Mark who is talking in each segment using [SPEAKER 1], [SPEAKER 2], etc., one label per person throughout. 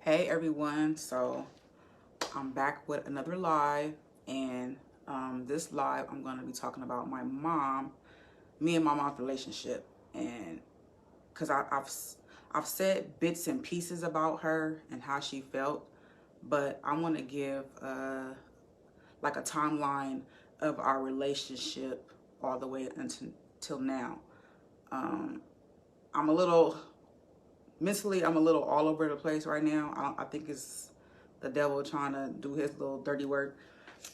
[SPEAKER 1] Hey everyone, so I'm back with another live, and this live I'm going to be talking about me and my mom's relationship, and because I've said bits and pieces about her and how she felt, but I want to give like a timeline of our relationship all the way until now. Um, I'm a little mentally, I'm a little all over the place right now. I think it's the devil trying to do his little dirty work,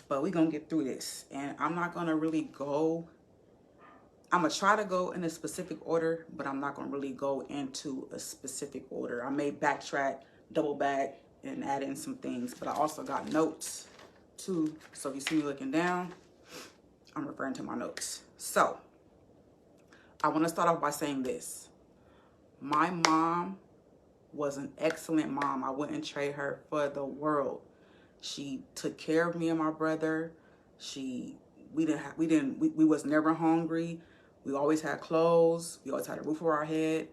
[SPEAKER 1] but we're gonna get through this. And I'm not gonna really go, I'm gonna try to go in a specific order, but I'm not gonna really go into a specific order. I may backtrack, double back, and add in some things, but I also got notes too. So if you see me looking down, I'm referring to my notes. So I wanna start off by saying this. My mom was an excellent mom. I wouldn't trade her for the world. She took care of me and my brother. She we was never hungry. We always had clothes. We always had a roof over our head.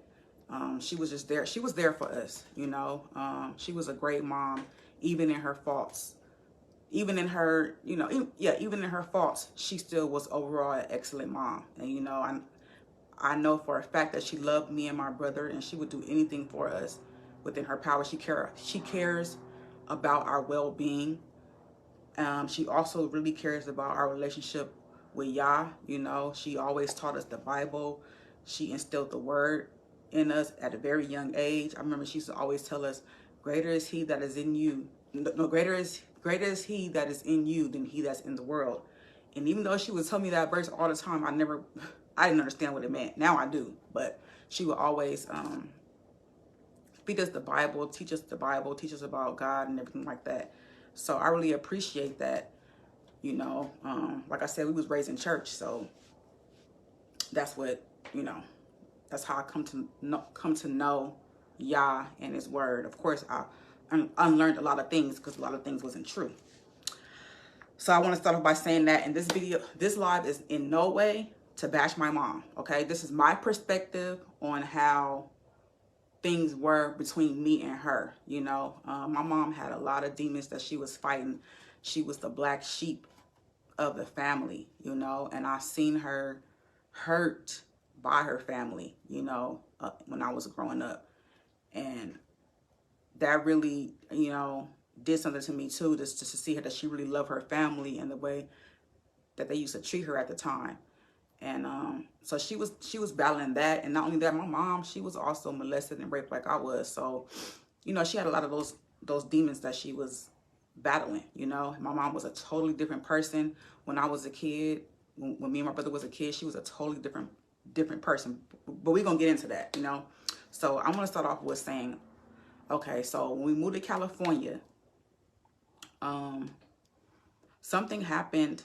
[SPEAKER 1] She was just there. She was there for us, you know. She was a great mom, even in her faults. Even in her, even in her faults, she still was overall an excellent mom. And I know for a fact that she loved me and my brother, and she would do anything for us within her power. She cares about our well-being. She also really cares about our relationship with Yah. She always taught us the Bible. She instilled the word in us at a very young age. I remember she used to always tell us, "Greater is He that is in you. No, greater is He that is in you than he that's in the world." And even though she would tell me that verse all the time, I didn't understand what it meant. Now I do, but she would always feed us the Bible, teach us about God and everything like that. So I really appreciate that. Like I said, we was raised in church, so that's what you know. That's how I come to know Yah and His Word. Of course, I unlearned a lot of things because a lot of things wasn't true. So I want to start off by saying that in this live is in no way to bash my mom. Okay, this is my perspective on how things were between me and her. My mom had a lot of demons that she was fighting. She was the black sheep of the family, and I seen her hurt by her family, when I was growing up. And that really, did something to me too, just to see her, that she really loved her family and the way that they used to treat her at the time. And so she was battling that. And not only that, my mom, she was also molested and raped like I was. So, she had a lot of those demons that she was battling. My mom was a totally different person when I was a kid. When me and my brother was a kid, she was a totally different person. But we're gonna get into that. So I'm gonna start off with saying, okay, so when we moved to California, um, something happened.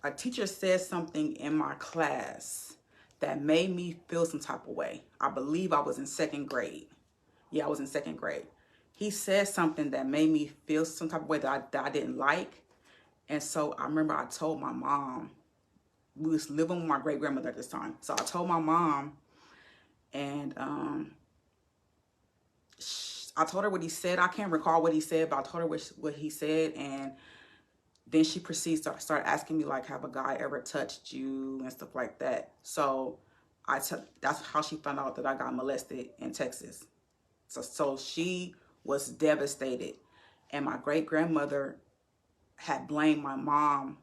[SPEAKER 1] A teacher said something in my class that made me feel some type of way. I believe I was in second grade. Yeah, I was in second grade. He said something that made me feel some type of way that I didn't like. And so I remember I told my mom, we was living with my great grandmother at this time. So I told my mom, and I told her what he said. I can't recall what he said, but I told her what he said. And then she proceeds to start asking me, like, have a guy ever touched you and stuff like that. So that's how she found out that I got molested in Texas. So she was devastated. And my great grandmother had blamed my mom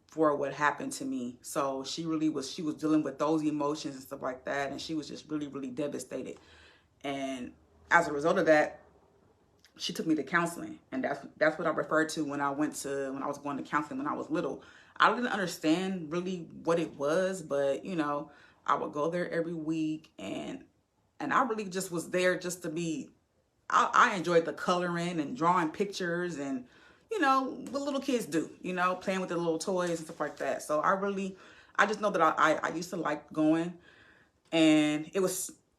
[SPEAKER 1] for what happened to me. So she was dealing with those emotions and stuff like that. And she was just really, really devastated. And as a result of that, she took me to counseling. And that's what I referred to when I was going to counseling when I was little. I didn't understand really what it was, but I would go there every week, and I really just was there just to be. I enjoyed the coloring and drawing pictures and what little kids do, playing with the little toys and stuff like that. So I just know that I used to like going, and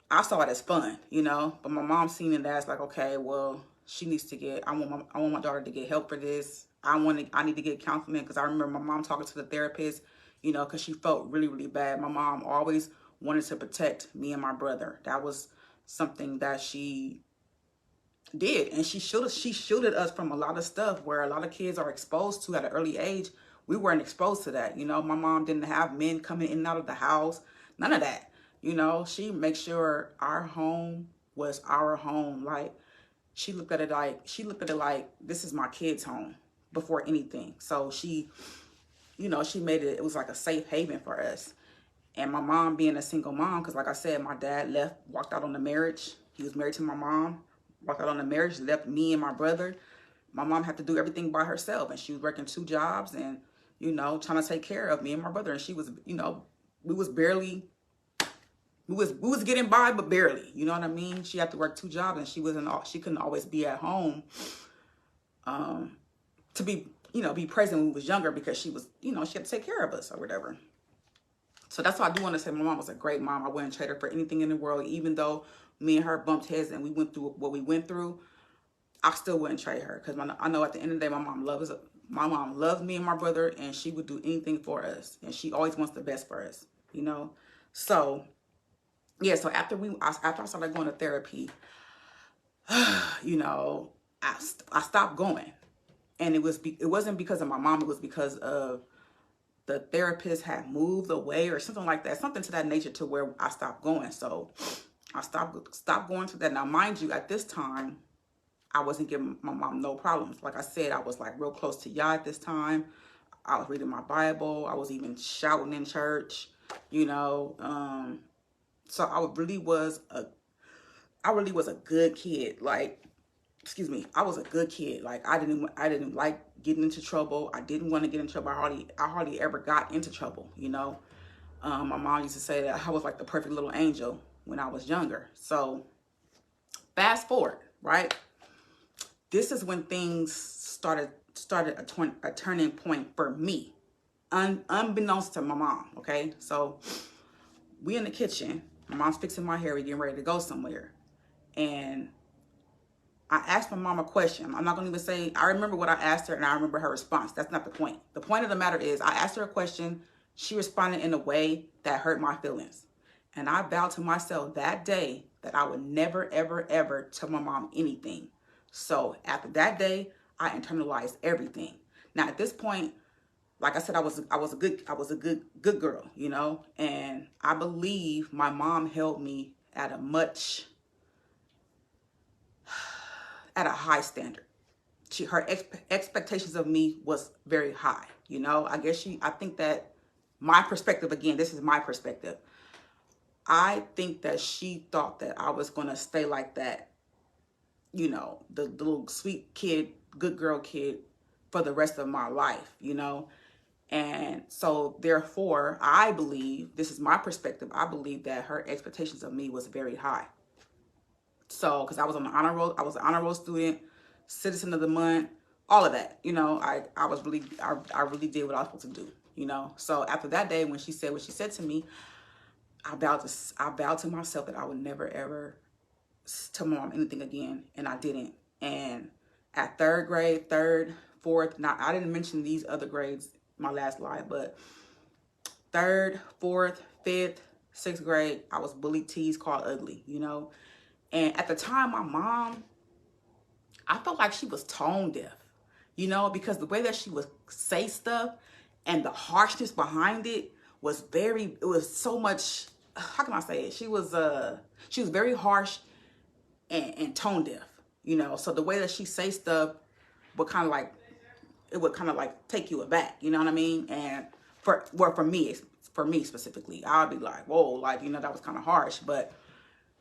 [SPEAKER 1] I saw it as fun, but my mom seen it as like, okay, well, she needs to I want my daughter to get help for this. I need to get counseling, because I remember my mom talking to the therapist, because she felt really, really bad. My mom always wanted to protect me and my brother. That was something that she did, and she shielded us from a lot of stuff where a lot of kids are exposed to at an early age. We weren't exposed to that. You know, my mom didn't have men coming in and out of the house, none of that. You know, she makes sure our home was our home. Like, she looked at it like this is my kids' home before anything. So she, you know, she made it was like a safe haven for us. And my mom being a single mom, because like I said, my dad left, walked out on the marriage. He was married to my mom, walked out on the marriage, left me and my brother. My mom had to do everything by herself, and she was working 2 jobs and, you know, trying to take care of me and my brother. And she was, you know, we was barely, we was getting by, but barely. You know what I mean? She had to work 2 jobs, and she couldn't always be at home to be, you know, be present when we was younger, because she was, you know, she had to take care of us or whatever. So that's why I do want to say my mom was a great mom. I wouldn't trade her for anything in the world. Even though me and her bumped heads and we went through what we went through, I still wouldn't trade her, because I know at the end of the day, my mom loves me and my brother, and she would do anything for us, and she always wants the best for us, you know. So yeah, so after I started going to therapy, you know, I stopped going, and it wasn't because of my mom. It was because of the therapist had moved away or something like that, something to that nature, to where I stopped going. So I stopped going to that. Now, mind you, at this time, I wasn't giving my mom no problems. Like I said, I was like real close to Yah at this time. I was reading my Bible. I was even shouting in church, you know. So I really was a good kid. Like, excuse me, I was a good kid. Like, I didn't like getting into trouble. I didn't want to get in trouble. I hardly ever got into trouble, you know. My mom used to say that I was like the perfect little angel when I was younger. So fast forward, right? This is when things started a turning point for me, unbeknownst to my mom. Okay, so we in the kitchen. My mom's fixing my hair. We getting ready to go somewhere, and I asked my mom a question. I'm not going to even say I remember what I asked her, and I remember her response. That's not the point. The point of the matter is I asked her a question. She responded in a way that hurt my feelings. And I vowed to myself that day that I would never, ever, ever tell my mom anything. So after that day, I internalized everything. Now at this point, like I said, I was a good girl, you know, and I believe my mom held me at a high standard. Her expectations of me was very high, you know. I think that my perspective, again, this is my perspective. I think that she thought that I was going to stay like that, you know, the little sweet kid, good girl kid for the rest of my life, you know. And so therefore, I believe, this is my perspective, I believe that her expectations of me was very high. So, because I was on the honor roll, I was an honor roll student, citizen of the month, all of that, you know. I really did what I was supposed to do, you know. So after that day, when she said what she said to me, I vowed to myself that I would never ever tell my mom anything again, and I didn't. And at third grade, third, fourth, now I didn't mention these other grades, my last lie, but third, fourth, fifth, sixth grade, I was bullied, teased, called ugly, you know. And at the time, my mom, I felt like she was tone deaf, you know, because the way that she would say stuff and the harshness behind it it was so much, how can I say it? She was very harsh and tone deaf, you know. So the way that she say stuff would kind of like, it would kind of like take you aback, you know what I mean? And for me specifically, I'd be like, whoa, like, you know, that was kind of harsh, but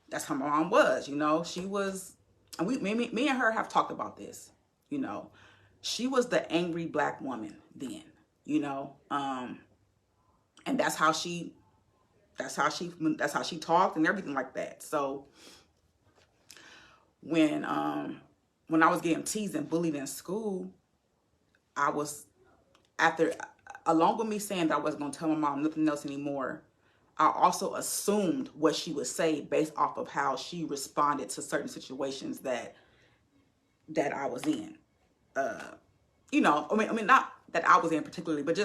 [SPEAKER 1] that's how my mom was, you know. She was, and me and her have talked about this, you know. She was the angry black woman then, you know. And that's how she talked and everything like that. So when I was getting teased and bullied in school, I was, after, along with me saying that I wasn't going to tell my mom nothing else anymore, I also assumed what she would say based off of how she responded to certain situations that I was in. You know, I not that I was in particularly, but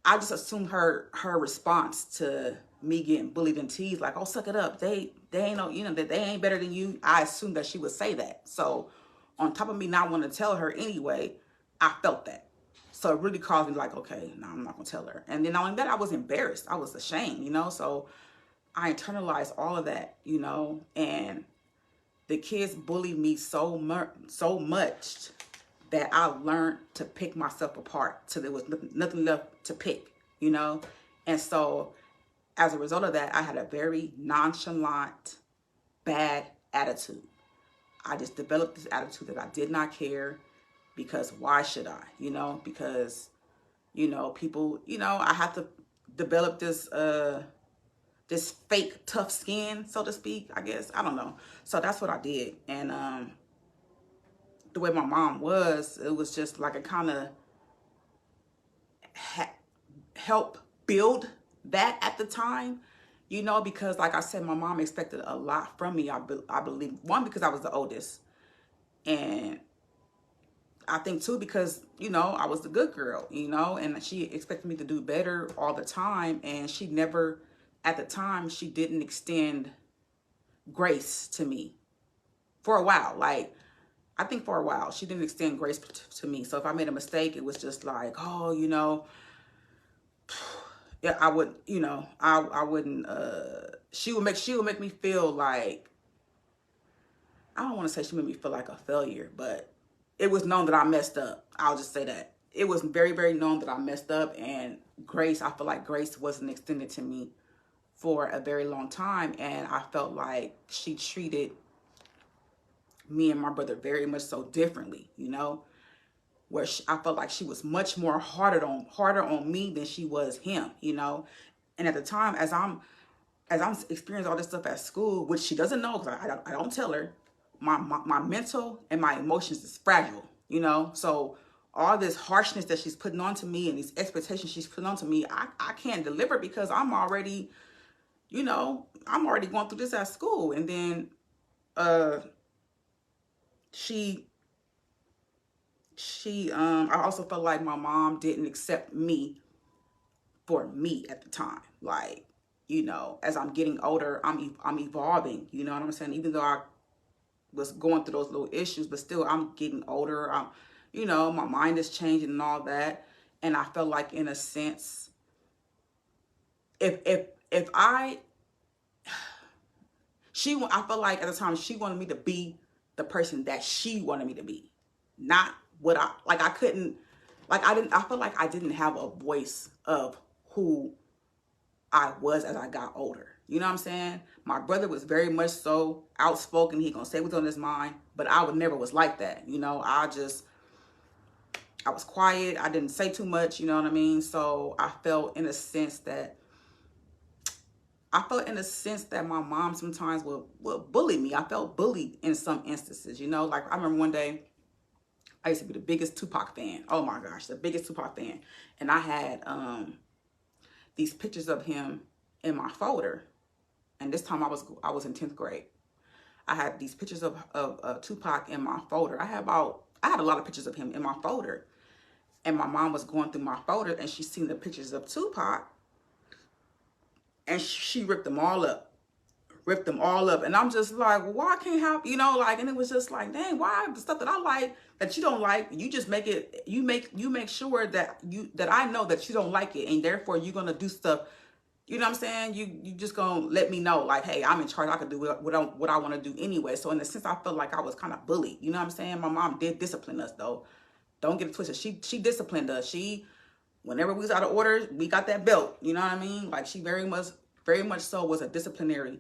[SPEAKER 1] I just assumed her response to me getting bullied and teased, like, oh, suck it up. They ain't no, that they ain't better than you. I assumed that she would say that. So on top of me not wanting to tell her anyway, I felt that. So it really caused me like, okay, no, I'm not gonna tell her. And then not only that, I was embarrassed. I was ashamed, So I internalized all of that, and the kids bullied me so much that I learned to pick myself apart till there was nothing left to pick. And so as a result of that, I had a very nonchalant, bad attitude. I just developed this attitude that I did not care because why should I? Because, people, I have to develop this fake tough skin, so to speak, I guess. I don't know. So that's what I did. And the way my mom was, it was just like it kind of helped build that at the time, because like I said, my mom expected a lot from me. I believe, one, because I was the oldest. And I think two, because, I was the good girl, and she expected me to do better all the time. And she never, at the time, she didn't extend grace to me for a while. Like, I think for a while, she didn't extend grace to me. So if I made a mistake, it was just like, oh, yeah, I would, I wouldn't, she would make me feel like, I don't want to say she made me feel like a failure, but it was known that I messed up. I'll just say that. It was very, very known that I messed up, and grace, I feel like grace wasn't extended to me for a very long time. And I felt like she treated me and my brother very much so differently, where I felt like she was much more harder on me than she was him, And at the time, as I'm experiencing all this stuff at school, which she doesn't know because I don't tell her, my mental and my emotions is fragile, So all this harshness that she's putting onto me and these expectations she's putting onto me, I can't deliver because I'm already, I'm already going through this at school. And then I also felt like my mom didn't accept me for me at the time. Like, as I'm getting older, I'm evolving, you know what I'm saying? Even though I was going through those little issues, but still I'm getting older. My mind is changing and all that. And I felt like, in a sense, I felt like at the time she wanted me to be the person that she wanted me to be, not what I couldn't, I felt like I didn't have a voice of who I was as I got older. You know what I'm saying? My brother was very much so outspoken. He gonna say what's on his mind, but I would never was like that. I was quiet. I didn't say too much. You know what I mean? So I felt in a sense that my mom sometimes would bully me. I felt bullied in some instances. Like I remember one day, I used to be the biggest Tupac fan. Oh my gosh, the biggest Tupac fan. And I had these pictures of him in my folder. And this time I was in 10th grade. I had these pictures of Tupac in my folder. I had a lot of pictures of him in my folder. And my mom was going through my folder and she seen the pictures of Tupac. And she ripped them all up. And I'm just like, well, why can't have, and it was just like, dang, why the stuff that I like that you don't like, you just make it, you make sure that I know that you don't like it, and therefore you're gonna do stuff, you know what I'm saying? You just gonna let me know, like, hey, I'm in charge, I can do what I want to do anyway. So in a sense, I felt like I was kind of bullied, you know what I'm saying? My mom did discipline us though. Don't get it twisted. She disciplined us. Whenever we was out of order, we got that belt, you know what I mean? Like, she very much so was a disciplinary.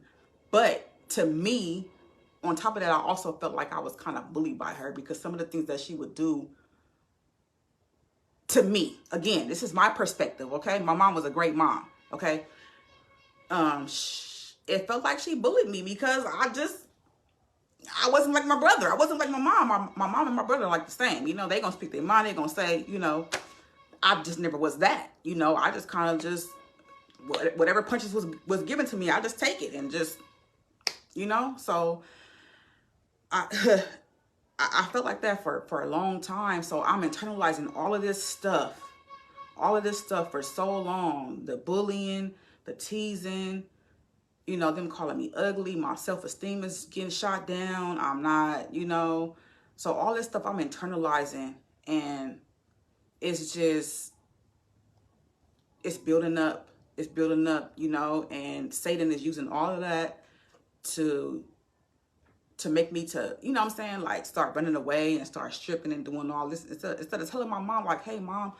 [SPEAKER 1] But to me, on top of that, I also felt like I was kind of bullied by her because some of the things that she would do to me, again, this is my perspective, okay? My mom was a great mom, okay? It felt like she bullied me because I wasn't like my brother. I wasn't like my mom. My mom and my brother are like the same. They gonna speak their mind. They gonna say, I just never was that. I just kind of just, whatever punches was given to me, I just take it and just, so I I felt like that for a long time. So I'm internalizing all of this stuff for so long. The bullying, the teasing, you know, them calling me ugly. My self-esteem is getting shot down. I'm not, you know. So all this stuff I'm internalizing, and it's just, it's building up. It's building up, you know, and Satan is using all of that to make me to, you know what I'm saying, like start running away and start stripping and doing all this. Instead of telling my mom, like, hey, mom,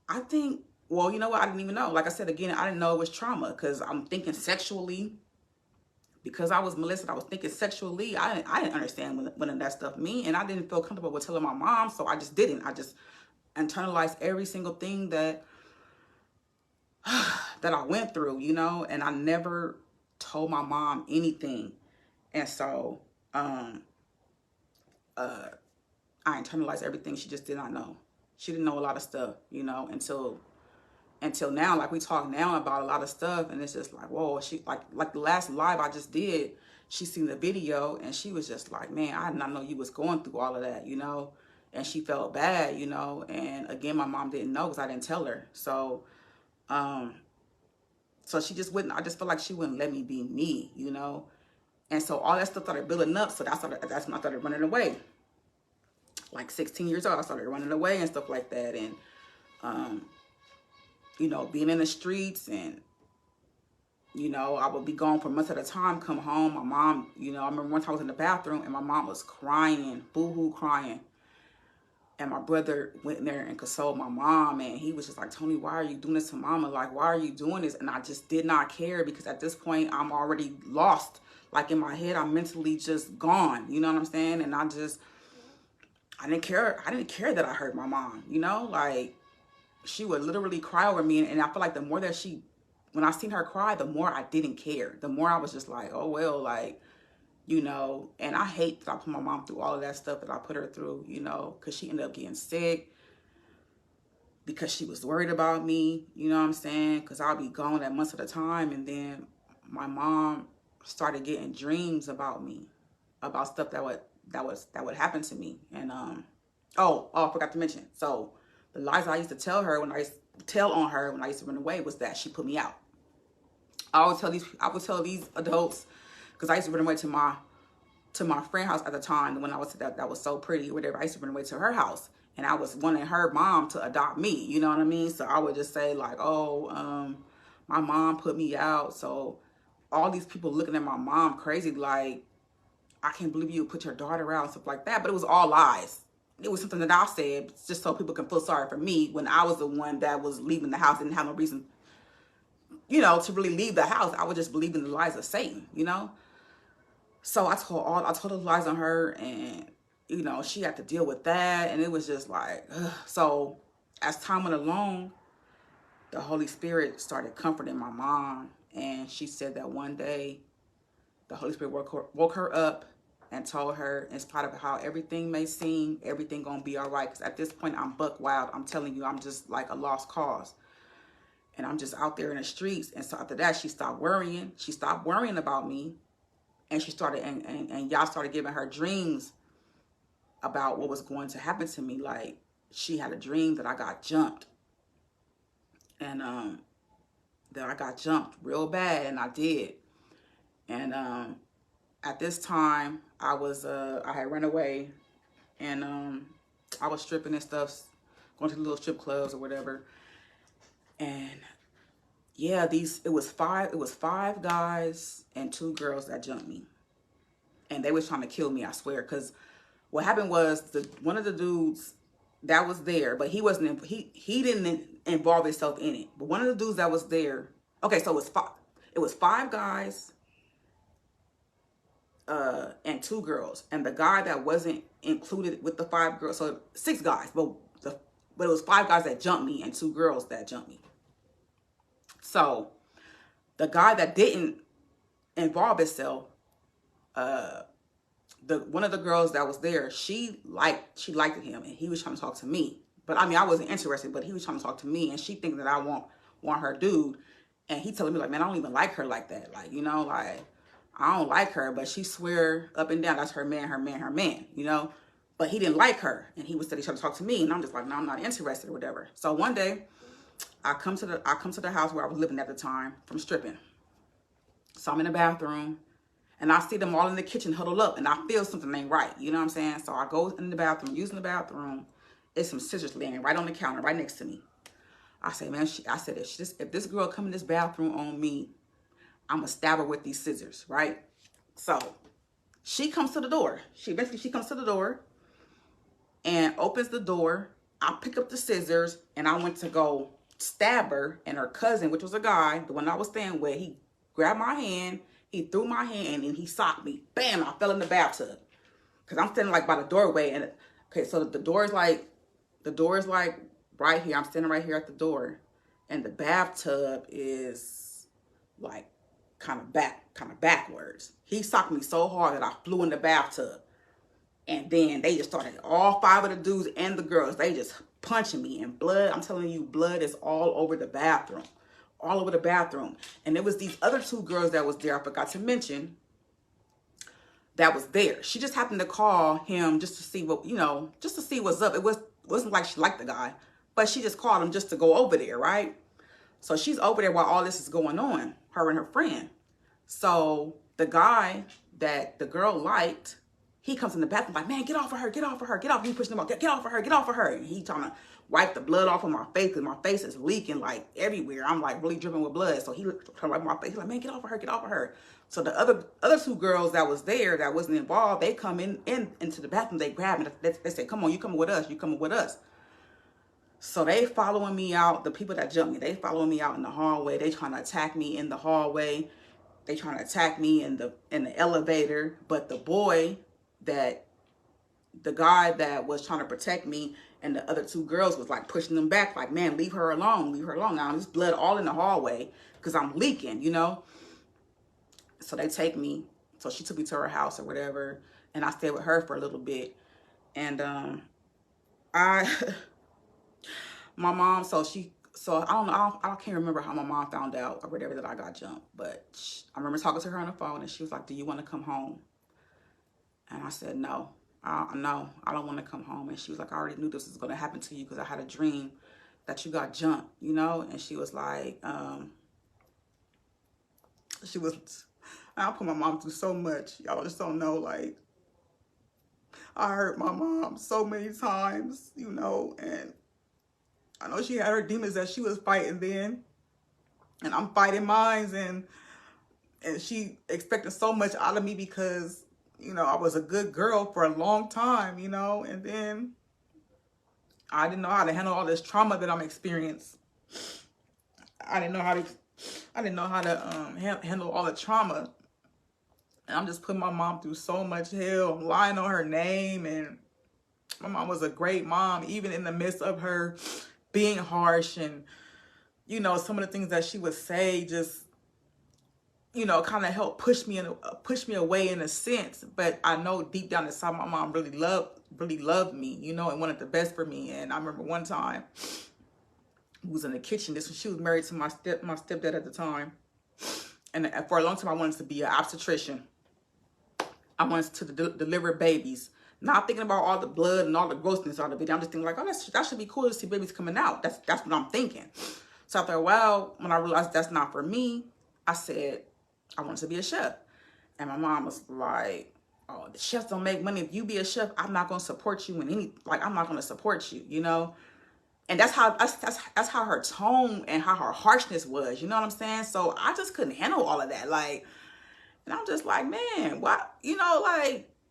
[SPEAKER 1] I think, well, you know what? I didn't even know. Like I said, again, I didn't know it was trauma because I'm thinking sexually. Because I was molested, I was thinking sexually. I didn't understand what that stuff mean, and I didn't feel comfortable with telling my mom, so I just didn't. I just internalized every single thing that that I went through, you know, and I never told my mom anything. And so I internalized everything. She just did not know. She didn't know a lot of stuff, you know, until now. Like we talk now about a lot of stuff, and it's just like, whoa. She like the last live I just did, she seen the video and she was just like, man, I did not know you was going through all of that, you know. And she felt bad, you know. And again, my mom didn't know because I didn't tell her. So she just wouldn't, I just feel like she wouldn't let me be me, you know. And so all that stuff started building up. So that's when I started running away. Like 16 years old, I started running away and stuff like that. And you know, being in the streets, and you know, I would be gone for months at a time, come home. My mom, you know, I remember one time I was in the bathroom and my mom was crying, boo-hoo crying. And my brother went in there and consoled my mom, and he was just like, Tony, why are you doing this to mama? Like, why are you doing this? And I just did not care because at this point, I'm already lost. Like in my head, I'm mentally just gone. You know what I'm saying? And I didn't care. I didn't care that I hurt my mom, you know? Like, she would literally cry over me. And I feel like the more that when I seen her cry, the more I didn't care. The more I was just like, oh, well, like, you know. And I hate that I put my mom through all of that stuff that I put her through, you know, because she ended up getting sick because she was worried about me, you know what I'm saying? Because I'll be gone at months at a time. And then my mom started getting dreams about me, about stuff that would happen to me. And I forgot to mention. So the lies I used to tell her when I used to tell on her when I used to run away was that she put me out. I would tell these adults, because I used to run away to my friend house at the time when I was that was so pretty or whatever. I used to run away to her house, and I was wanting her mom to adopt me. You know what I mean? So I would just say like, oh, my mom put me out. So all these people looking at my mom crazy, like, I can't believe you put your daughter out and stuff like that. But it was all lies. It was something that I said just so people can feel sorry for me when I was the one that was leaving the house, didn't have no reason, you know, to really leave the house. I was just believing the lies of Satan, you know. So I told the lies on her, and you know, she had to deal with that, and it was just like, ugh. So as time went along, the Holy Spirit started comforting my mom, and she said that one day the Holy Spirit woke her up and told her, in spite of how everything may seem, everything gonna be all right. Because at this point, I'm buck wild. I'm telling you, I'm just like a lost cause. And I'm just out there in the streets. And so after that, she stopped worrying. She stopped worrying about me. And she started, and y'all started giving her dreams about what was going to happen to me. Like, she had a dream that I got jumped. And that I got jumped real bad, and I did. And at this time, I had run away, and I was stripping and stuff, going to the little strip clubs or whatever. And yeah, it was five guys and 2 girls that jumped me, and they was trying to kill me, I swear. Because what happened was one of the dudes that was there, but he wasn't. He didn't involve himself in it. But one of the dudes that was there. Okay, so it was 5 guys. And 2 girls, and the guy that wasn't included with the 5 girls, so 6 guys, but it was 5 guys that jumped me and 2 girls that jumped me. So the guy that didn't involve himself, one of the girls that was there, she liked him, and he was trying to talk to me. But I mean, I wasn't interested, but he was trying to talk to me, and she thinking that I want her dude, and he telling me like, man, I don't even like her like that, like, you know, like, I don't like her, but she swear up and down that's her man, you know. But he didn't like her, and he was steady trying to talk to me, and I'm just like, no, I'm not interested or whatever. So one day, I come to the house where I was living at the time from stripping. So I'm in the bathroom and I see them all in the kitchen huddled up and I feel something ain't right. You know what I'm saying? So I go in the bathroom, using the bathroom. It's some scissors laying right on the counter, right next to me. I say, man, I said, if this girl come in this bathroom on me, I'm gonna stab her with these scissors, right? So she comes to the door. She comes to the door and opens the door. I pick up the scissors and I went to go stab her, and her cousin, which was a guy, the one I was staying with, he grabbed my hand, he threw my hand, and he socked me. Bam! I fell in the bathtub because I'm standing like by the doorway, and okay, so the door is like right here. I'm standing right here at the door, and the bathtub is like kind of backwards. He socked me so hard that I flew in the bathtub. And then they just started, all 5 of the dudes and the girls, they just punching me, and blood, I'm telling you, blood is all over the bathroom. All over the bathroom. And there was these other 2 girls that was there, I forgot to mention, that was there. She just happened to call him just to see what, just to see what's up. Wasn't like she liked the guy, but she just called him just to go over there, right? So she's over there while all this is going on, her and her friend. So the guy that the girl liked, he comes in the bathroom like, man, get off of her, get off of her, get off. He pushing him off, get off of her, get off of her. And he trying to wipe the blood off of my face because my face is leaking like everywhere. I'm like really dripping with blood. So he trying to wipe my face. He's like, man, get off of her, get off of her. So the other 2 girls that was there that wasn't involved, they come into the bathroom, they grab me. They say, come on, you coming with us, you coming with us. So they following me out. The people that jumped me, they following me out in the hallway. They trying to attack me in the hallway. They trying to attack me in the elevator. But the guy that was trying to protect me and the other 2 girls was like pushing them back, like, man, leave her alone, leave her alone. Now there's blood all in the hallway because I'm leaking, So they take me. So she took me to her house or whatever, and I stayed with her for a little bit. And I my mom, so I don't know, I can't remember how my mom found out or whatever that I got jumped, but I remember talking to her on the phone, and she was like, do you want to come home? And I said, no, I don't want to come home. And she was like, I already knew this was going to happen to you because I had a dream that you got jumped, And she was like, I put my mom through so much. Y'all just don't know, like, I hurt my mom so many times, and I know she had her demons that she was fighting then, and I'm fighting mine, and she expected so much out of me because, I was a good girl for a long time, and then I didn't know how to handle all this trauma that I'm experiencing. I didn't know how to handle all the trauma, and I'm just putting my mom through so much hell. I'm lying on her name, and my mom was a great mom, even in the midst of her being harsh, and some of the things that she would say just kind of helped push me away in a sense. But I know deep down inside my mom really loved me, and wanted the best for me. And I remember one time we was in the kitchen. She was married to my stepdad at the time, and for a long time I wanted to be an obstetrician. I wanted to deliver babies. Not thinking about all the blood and all the grossness out of it. I'm just thinking like, oh, that should be cool to see babies coming out. That's what I'm thinking. So after a while, when I realized that's not for me, I said I wanted to be a chef. And my mom was like, oh, the chefs don't make money. If you be a chef, I'm not going to support you I'm not going to support you, And that's how her tone and how her harshness was, you know what I'm saying? So I just couldn't handle all of that. And I'm just like, man, why,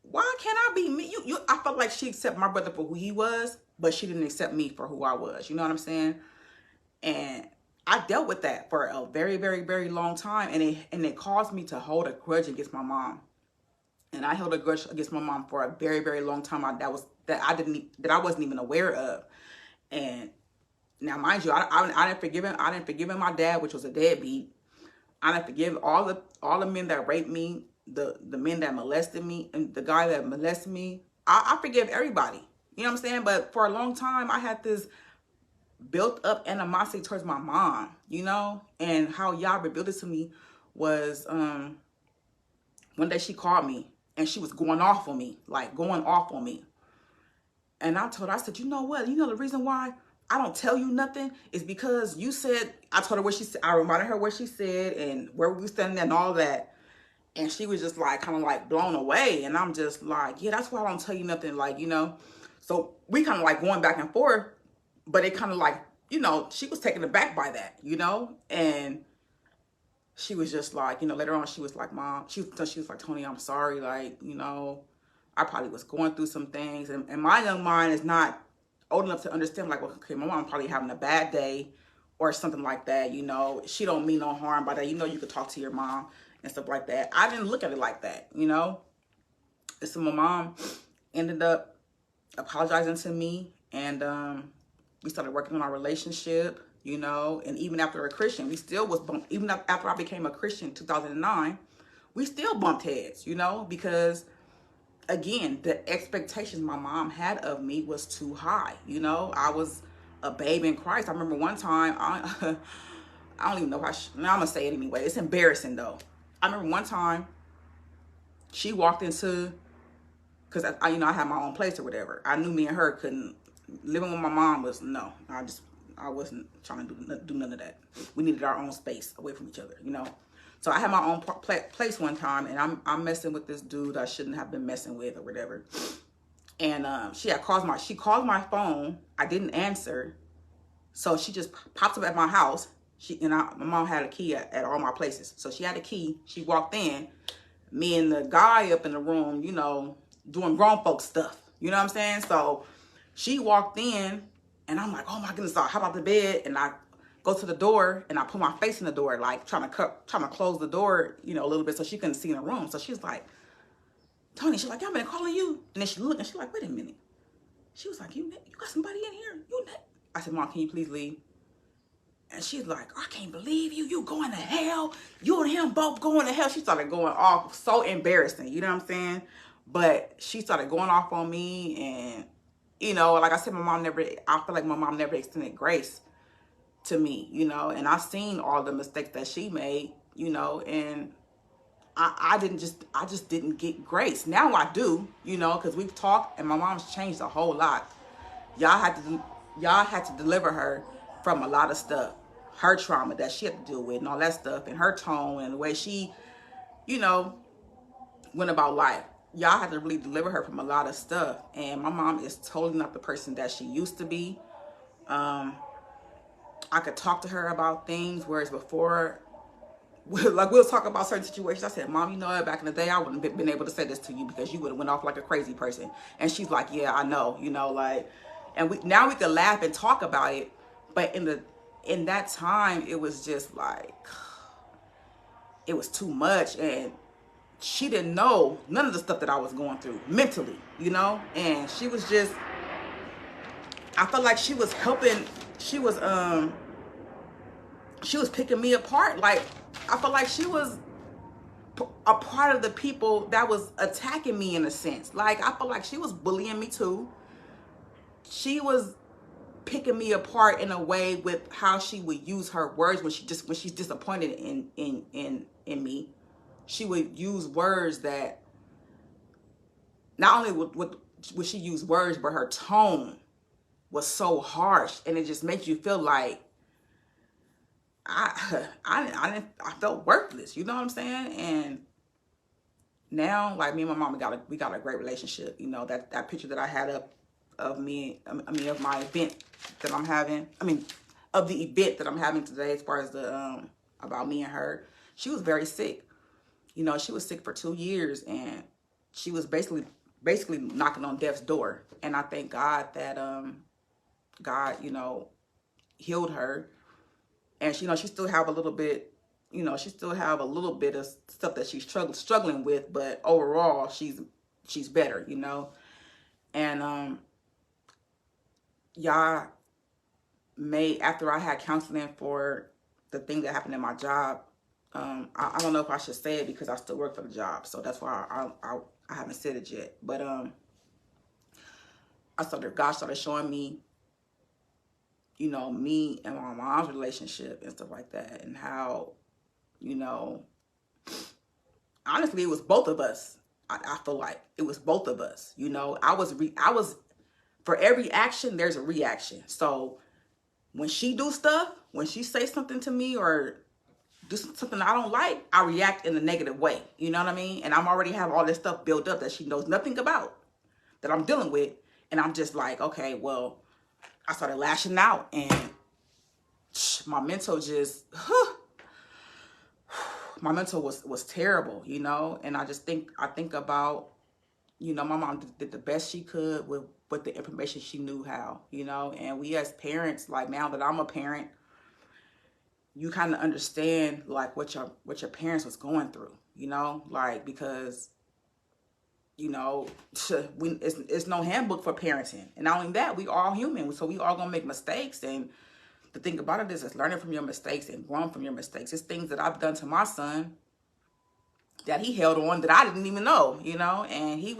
[SPEAKER 1] why can't I be me? I felt like she accepted my brother for who he was, but she didn't accept me for who I was. You know what I'm saying? And I dealt with that for a very, very, very long time. And it caused me to hold a grudge against my mom. And I held a grudge against my mom for a very, very long time. That I wasn't even aware of. And now, mind you, I didn't forgive him. I didn't forgive him my dad, which was a deadbeat. I didn't forgive all the men that raped me, the men that molested me, and the guy that molested me. I forgive everybody. You know what I'm saying? But for a long time, I had this built up animosity towards my mom, And how y'all revealed it to me was one day she called me and she was going off on me, And I told her, I said, you know what? You know the reason why I don't tell you nothing is because you said, I told her what she said. I reminded her what she said and where we were standing and all that. And she was just like, kind of like blown away. And I'm just like, yeah, that's why I don't tell you nothing. Like, you know, so we kind of like going back and forth, but it kind of like, you know, she was taken aback by that, you know, and she was just like, you know, later on, she was like, Mom, she was like, Tony, I'm sorry. Like, you know, I probably was going through some things. And my young mind is not old enough to understand, like, well, okay, my mom probably having a bad day or something like that. You know, she don't mean no harm by that. You know, you could talk to your mom and stuff like that. I didn't look at it like that, you know. And so my mom ended up apologizing to me, and we started working on our relationship, you know. And even after a Christian, we still was even after I became a Christian in 2009, we still bumped heads, you know, because again, the expectations my mom had of me was too high. You know, I was a babe in Christ. I remember one time, I don't even know how, now I'm gonna say it anyway. It's embarrassing though. I remember one time she walked into, cause you know, I had my own place or whatever. I knew me and her couldn't, living with my mom was, no, I wasn't trying to do none of that. We needed our own space away from each other, you know? So I had my own place one time, and I'm messing with this dude I shouldn't have been messing with or whatever. And she called my phone. I didn't answer, so she just pops up at my house. My mom had a key at all my places, so she had a key. She walked in, me and the guy up in the room, you know, doing grown folk stuff. You know what I'm saying? So she walked in, and I'm like, oh my goodness, I hop out the bed, and I go to the door, and I put my face in the door, like trying to close the door, you know, a little bit so she couldn't see in the room. So she's like, Tony, she's like, yeah, I've been calling you. And then she looked, and she's like, wait a minute. She was like, you got somebody in here? I said, Mom, can you please leave? And she's like, I can't believe you. You going to hell. You and him both going to hell. She started going off. So embarrassing. You know what I'm saying? But she started going off on me. And, you know, like I said, I feel like my mom never extended grace to me, you know. And I seen all the mistakes that she made, you know. And I just didn't get grace. Now I do, you know, because we've talked and my mom's changed a whole lot. Y'all had to deliver her from a lot of stuff, her trauma that she had to deal with and all that stuff, and her tone and the way she, you know, went about life. Y'all had to really deliver her from a lot of stuff. And my mom is totally not the person that she used to be. I could talk to her about things, whereas before, like we'll talk about certain situations. I said, Mom, you know what, back in the day, I wouldn't have been able to say this to you because you would have went off like a crazy person. And she's like, yeah, I know, you know, like, and now we could laugh and talk about it. But in that time, it was just like, it was too much. And she didn't know none of the stuff that I was going through mentally, you know? And she was just, I felt like she was helping, she was picking me apart. Like, I felt like she was a part of the people that was attacking me in a sense. Like, I felt like she was bullying me too. She was picking me apart in a way with how she would use her words when she's disappointed in me. She would use words that not only would she use words, but her tone was so harsh, and it just makes you feel like I felt worthless. You know what I'm saying? And now, like, me and my mom, we got a great relationship. You know, that picture that I had up of me, of my event that I'm having. Of the event that I'm having today, as far as the about me and her. She was very sick. You know, she was sick for 2 years, and she was basically knocking on death's door. And I thank God that God, you know, healed her. And she, you know, she still have a little bit, you know, she still have a little bit of stuff that she's struggling with, but overall she's better, you know. And y'all after I had counseling for the thing that happened in my job, I don't know if I should say it because I still work for the job, so that's why I haven't said it yet. But God started showing me, you know, me and my mom's relationship and stuff like that, and how, you know, honestly, it was both of us. I feel like it was both of us. You know, I was for every action, there's a reaction. So when she do stuff, when she say something to me or do something I don't like, I react in a negative way. You know what I mean? And I'm already have all this stuff built up that she knows nothing about, that I'm dealing with. And I'm just like, okay, well, I started lashing out, and my mental just, my mental was terrible, you know? And I think about, you know, my mom did the best she could with the information she knew how, you know? And we as parents, like now that I'm a parent, you kind of understand like what your parents was going through, you know? Like, because, you know, it's no handbook for parenting. And not only that, we all human. So we all gonna make mistakes. And the thing about it is learning from your mistakes and growing from your mistakes. It's things that I've done to my son that he held on that I didn't even know, you know, and he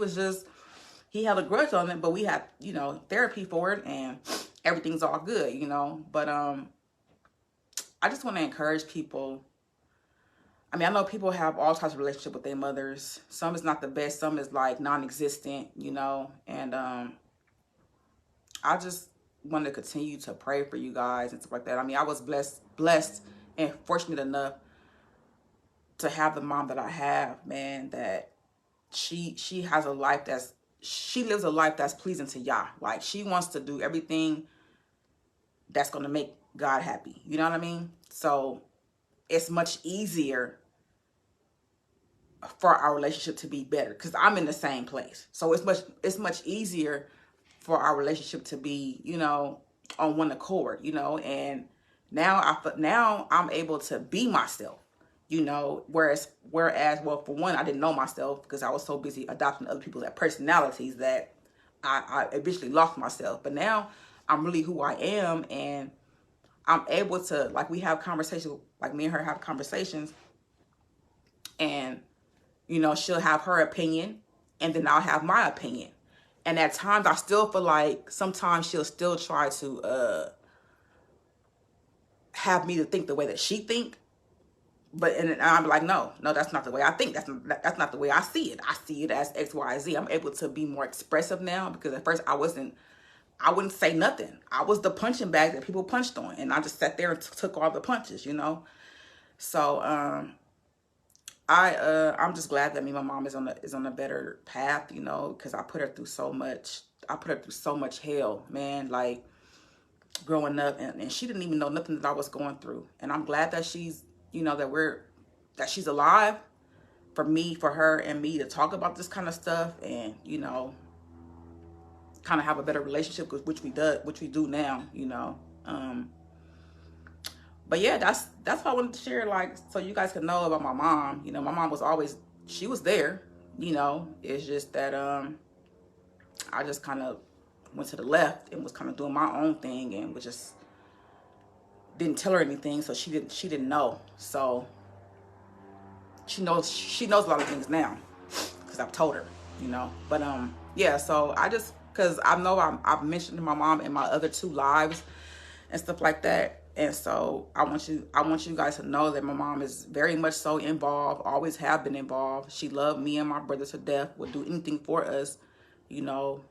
[SPEAKER 1] held a grudge on it, but we had, you know, therapy for it, and everything's all good, you know. But I just want to encourage people. I mean, I know people have all types of relationship with their mothers. Some is not the best, some is like non-existent, you know, and I just want to continue to pray for you guys and stuff like that. I mean, I was blessed and fortunate enough to have the mom that I have, man, that she has a life she lives a life that's pleasing to Yah. Like, she wants to do everything that's going to make God happy. You know what I mean? So it's much easier for our relationship to be better because I'm in the same place. So it's much easier for our relationship to be, you know, on one accord, you know. And now I'm able to be myself, you know, whereas well, for one, I didn't know myself because I was so busy adopting other people's personalities that I eventually lost myself. But now I'm really who I am, and I'm able to, like, we have conversations, like me and her have conversations, and, you know, she'll have her opinion and then I'll have my opinion. And at times I still feel like sometimes she'll still try to have me to think the way that she think. But and I'm like, no, that's not the way I think. That's not the way I see it. I see it as X, Y, Z. I'm able to be more expressive now, because at first I wouldn't say nothing. I was the punching bag that people punched on, and I just sat there and took all the punches, you know. So I'm just glad that my mom is on a better path, you know, because I put her through so much. I put her through so much hell, man. Like, growing up, and she didn't even know nothing that I was going through. And I'm glad that she's, you know, that she's alive for her and me to talk about this kind of stuff, and, you know, kind of have a better relationship, which we do now, you know. But yeah, that's what I wanted to share, like, so you guys can know about my mom. You know, my mom was always, she was there, you know. It's just that I just kind of went to the left and was kind of doing my own thing, and was just didn't tell her anything, so she didn't know. So she knows a lot of things now because I've told her, you know. But yeah, so I just, because I know I've mentioned my mom in my other 2 lives and stuff like that. And so I want you guys to know that my mom is very much so involved, always have been involved. She loved me and my brother to death, would do anything for us, you know,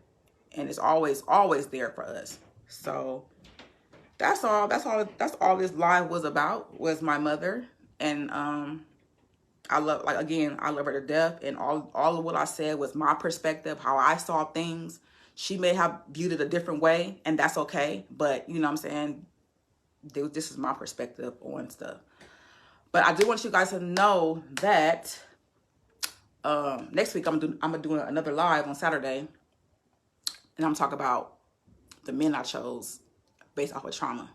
[SPEAKER 1] and it's always there for us. So that's all this live was about, was my mother. And I love her to death, and all of what I said was my perspective, how I saw things. She may have viewed it a different way, and that's okay. But, you know what I'm saying, this is my perspective on stuff. But I do want you guys to know that next week I'm gonna do another live on Saturday, and I'm talking about the men I chose based off of trauma.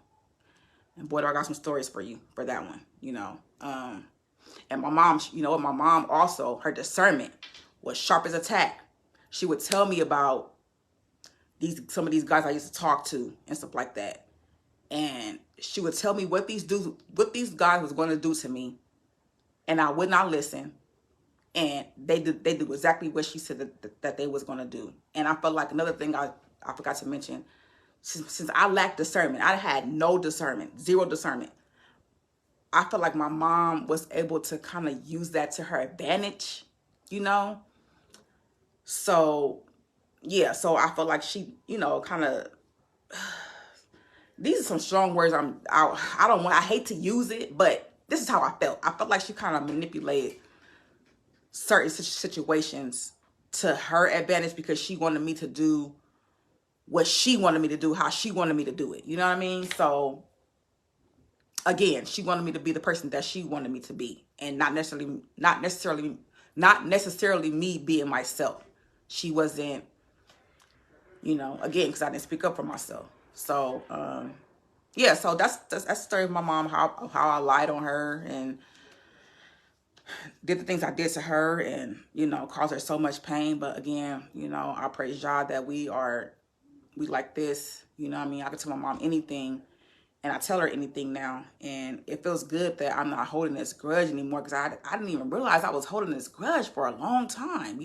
[SPEAKER 1] And boy, do I got some stories for you for that one, you know. And my mom, you know what, my mom also, her discernment was sharp as a tack. She would tell me about some of these guys I used to talk to and stuff like that. And she would tell me what these guys was going to do to me, and I would not listen. And they do exactly what she said that they was going to do. And I felt like another thing I forgot to mention, since I lacked discernment, I had no discernment, zero discernment. I felt like my mom was able to kind of use that to her advantage, you know? So, yeah, so I felt like she, you know, kind of these are some strong words. I hate to use it, but this is how I felt. I felt like she kind of manipulated certain situations to her advantage because she wanted me to do what she wanted me to do, how she wanted me to do it. You know what I mean? So again, she wanted me to be the person that she wanted me to be, and not necessarily me being myself. She wasn't, again, because I didn't speak up for myself. So yeah, so that's the story of my mom, how I lied on her and did the things I did to her, and caused her so much pain. But again, I praise God that we like this. You know what I mean? I can tell my mom anything, and I tell her anything now, and it feels good that I'm not holding this grudge anymore, because I didn't even realize I was holding this grudge for a long time,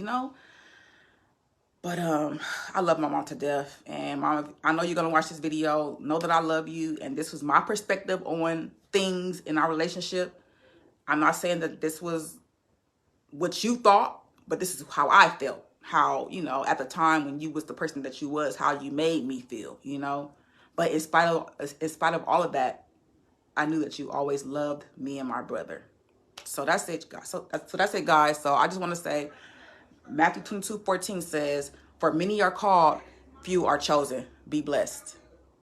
[SPEAKER 1] But I love my mom to death, and Mom, I know you're gonna watch this video. Know that I love you, and this was my perspective on things in our relationship. I'm not saying that this was what you thought, but this is how I felt. How, at the time when you was the person that you was, how you made me feel, But in spite of all of that, I knew that you always loved me and my brother. So that's it, guys. So that's it, guys. So I just want to say, Matthew 22:14 says, "For many are called, few are chosen." Be blessed.